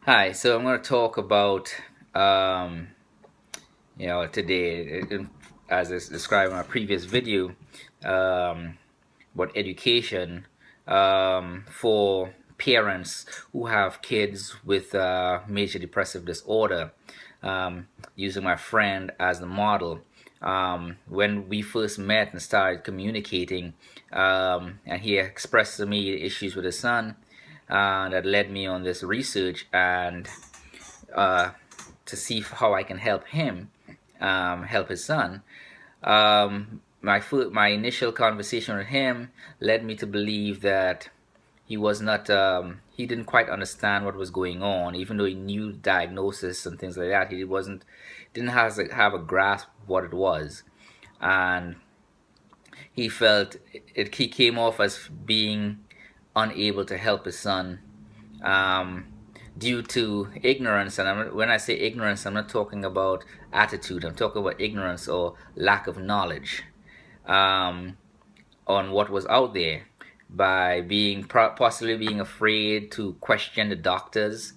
Hi, so I'm going to talk about, um, today, as is described in my previous video, um, about education for parents who have kids with major depressive disorder, using my friend as the model. When we first met and started communicating, and he expressed to me issues with his son, that led me on this research and uh, to see how I can help him, help his son. My initial conversation with him led me to believe that he didn't quite understand what was going on, even though he knew diagnosis and things like that. He didn't have a grasp of what it was, and he felt he came off as being unable to help his son, um, due to ignorance. And when I say ignorance, I'm not talking about attitude. I'm talking about ignorance or lack of knowledge, um, on what was out there, by possibly being afraid to question the doctors,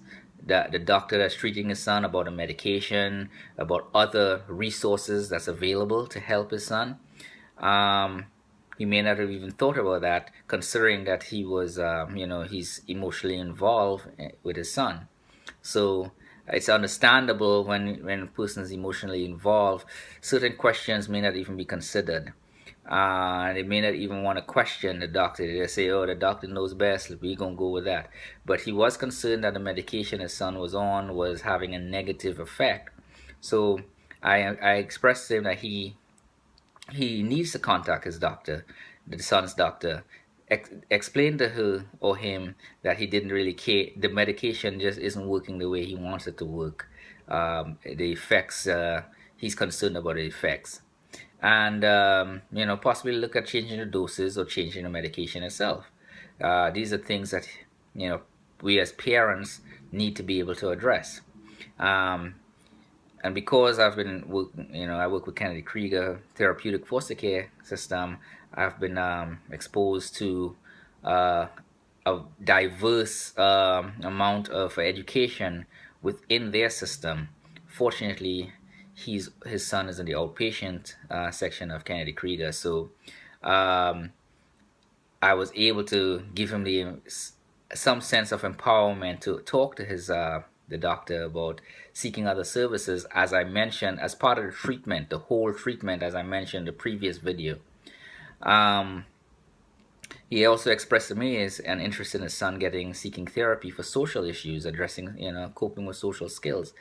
the doctor that's treating his son, about a medication, about other resources that's available to help his son. um, he may not have even thought about that, considering that he's emotionally involved with his son. So it's understandable when a person is emotionally involved, certain questions may not even be considered. They may not even want to question the doctor. They say, "Oh, the doctor knows best. We're gonna go with that." But he was concerned that the medication his son was on was having a negative effect. So I expressed to him that he needs to contact his doctor, the son's doctor, explain to her or him that he didn't really care. The medication just isn't working the way he wants it to work. The effects, he's concerned about the effects. And, possibly look at changing the doses or changing the medication itself. These are things that, you know, we as parents need to be able to address. Um, and because I work with Kennedy Krieger therapeutic foster care system. I've been exposed to uh, a diverse amount of education within their system. Fortunately, his son is in the outpatient section of Kennedy Krieger, so um, I was able to give him some sense of empowerment to talk to his the doctor about seeking other services, as I mentioned, as part of the treatment, the whole treatment, as I mentioned in the previous video. Um, he also expressed to me is an interest in his son seeking therapy for social issues, addressing, coping with social skills.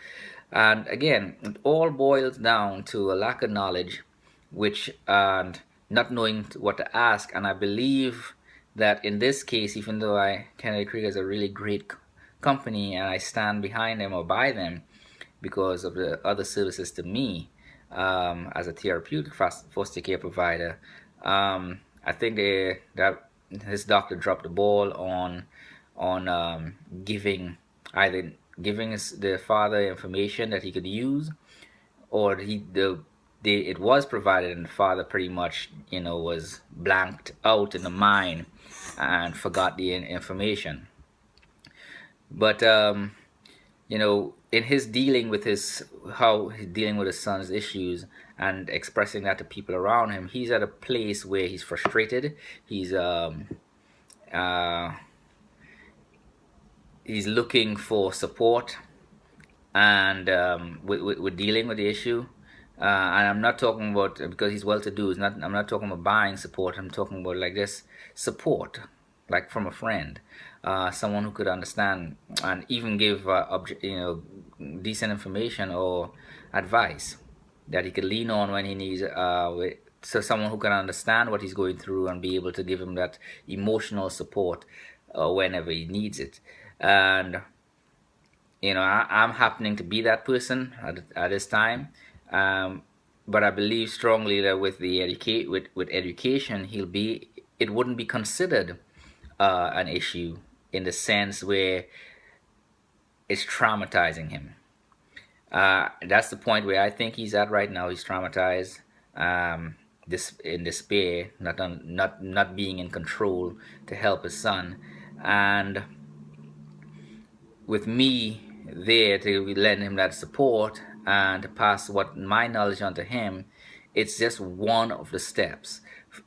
And again, it all boils down to a lack of knowledge, which and not knowing what to ask. And I believe that in this case, even though Kennedy Krieger is a really great company and I stand behind them or by them because of the other services to me, as a therapeutic foster care provider, I think that his doctor dropped the ball on giving either giving the father information that he could use, or it was provided and the father pretty much was blanked out in the mind and forgot the information. But in his dealing with his how he's dealing with his son's issues and expressing that to people around him, he's at a place where he's frustrated. Uh, he's looking for support, and with dealing with the issue. And I'm not talking about because he's well-to-do. I'm not talking about buying support. I'm talking about like this support, like from a friend, someone who could understand and even give decent information or advice that he could lean on when he needs. So someone who can understand what he's going through and be able to give him that emotional support whenever he needs it. And I'm happening to be that person at this time. um, but I believe strongly that with education, it wouldn't be considered an issue in the sense where it's traumatizing him. That's the point where I think he's at right now. He's traumatized, this in despair, not being in control to help his son. And with me there to lend him that support and to pass what my knowledge onto him, it's just one of the steps.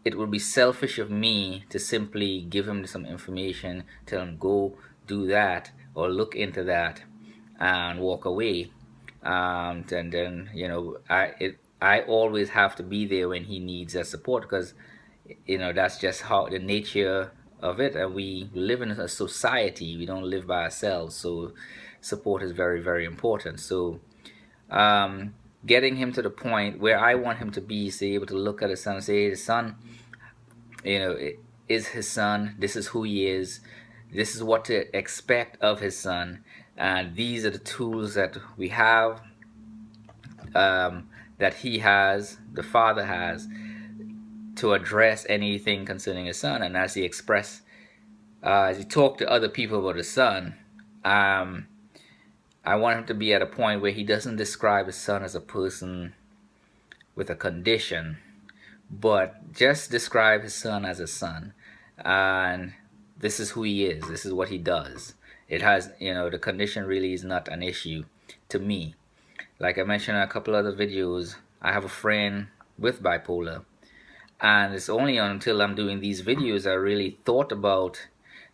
It would be selfish of me to simply give him some information, tell him go do that or look into that, and walk away. And then I always have to be there when he needs that support, because that's just how the nature of it, and we live in a society, we don't live by ourselves, so support is very, very important. So um, getting him to the point where I want him to be, is able to look at his son and say, his son, is his son, this is who he is, this is what to expect of his son, and these are the tools that we have, that he has, the father has, to address anything concerning his son. And as he expressed, as he talked to other people about his son, I want him to be at a point where he doesn't describe his son as a person with a condition, but just describe his son as a son. And this is who he is, this is what he does. It has, the condition really is not an issue to me. Like I mentioned in a couple other videos, I have a friend with bipolar, and it's only until I'm doing these videos I really thought about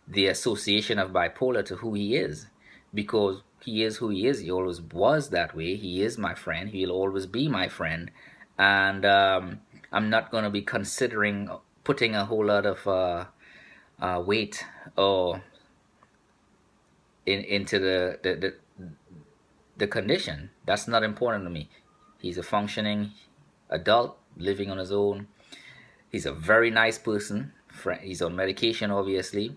the association of bipolar to who he is, because he is who he is. He always was that way. He is my friend. He'll always be my friend. And I'm not going to be considering putting a whole lot of weight or into the condition. That's not important to me. He's a functioning adult living on his own. He's a very nice person. He's on medication, obviously,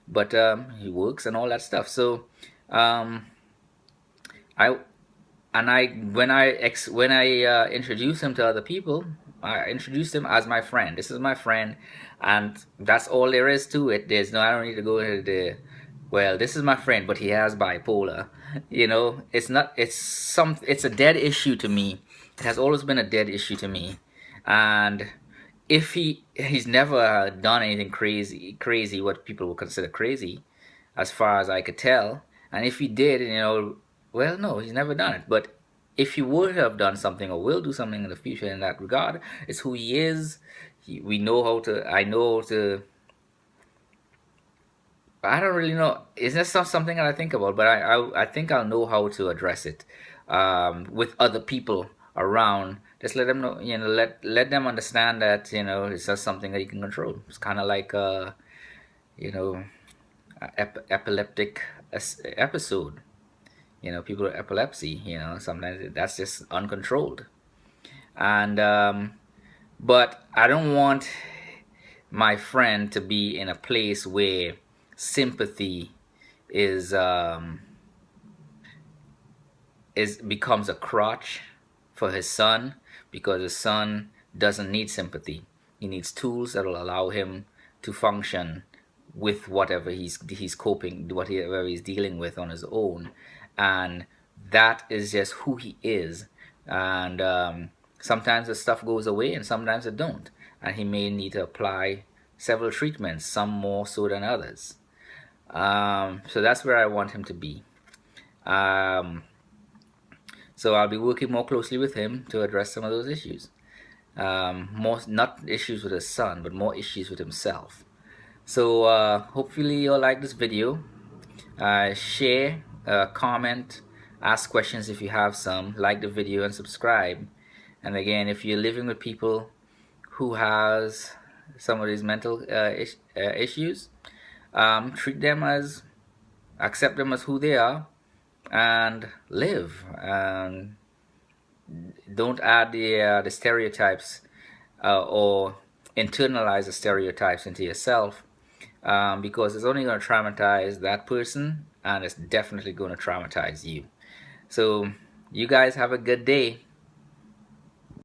but he works and all that stuff. So when I introduce him to other people, I introduce him as my friend. This is my friend, and that's all there is to it. I don't need to go into this is my friend, but he has bipolar. It's a dead issue to me. It has always been a dead issue to me. And if he's never done anything crazy, what people would consider crazy, as far as I could tell. And if he did, no, he's never done it. But if he would have done something or will do something in the future in that regard, it's who he is. I know how to. I don't really know. It's just not something that I think about, but I think I'll know how to address it with other people around. Just let them know, let them understand that it's just something that you can control. It's kind of like epileptic episode. People with epilepsy. Sometimes that's just uncontrolled, and but I don't want my friend to be in a place where sympathy is becomes a crutch for his son, because his son doesn't need sympathy. He needs tools that will allow him to function with whatever he's coping, whatever he's dealing with on his own, and that is just who he is. And sometimes the stuff goes away, and sometimes it don't, and he may need to apply several treatments, some more so than others. So that's where I want him to be. So I'll be working more closely with him to address some of those issues. More, not issues with his son, but more issues with himself. So hopefully you'll like this video. Share, comment, ask questions if you have some, like the video and subscribe. And again, if you're living with people who has some of these mental issues, accept them as who they are, and live. And don't add the stereotypes or internalize the stereotypes into yourself, because it's only going to traumatize that person, and it's definitely going to traumatize you. So you guys have a good day.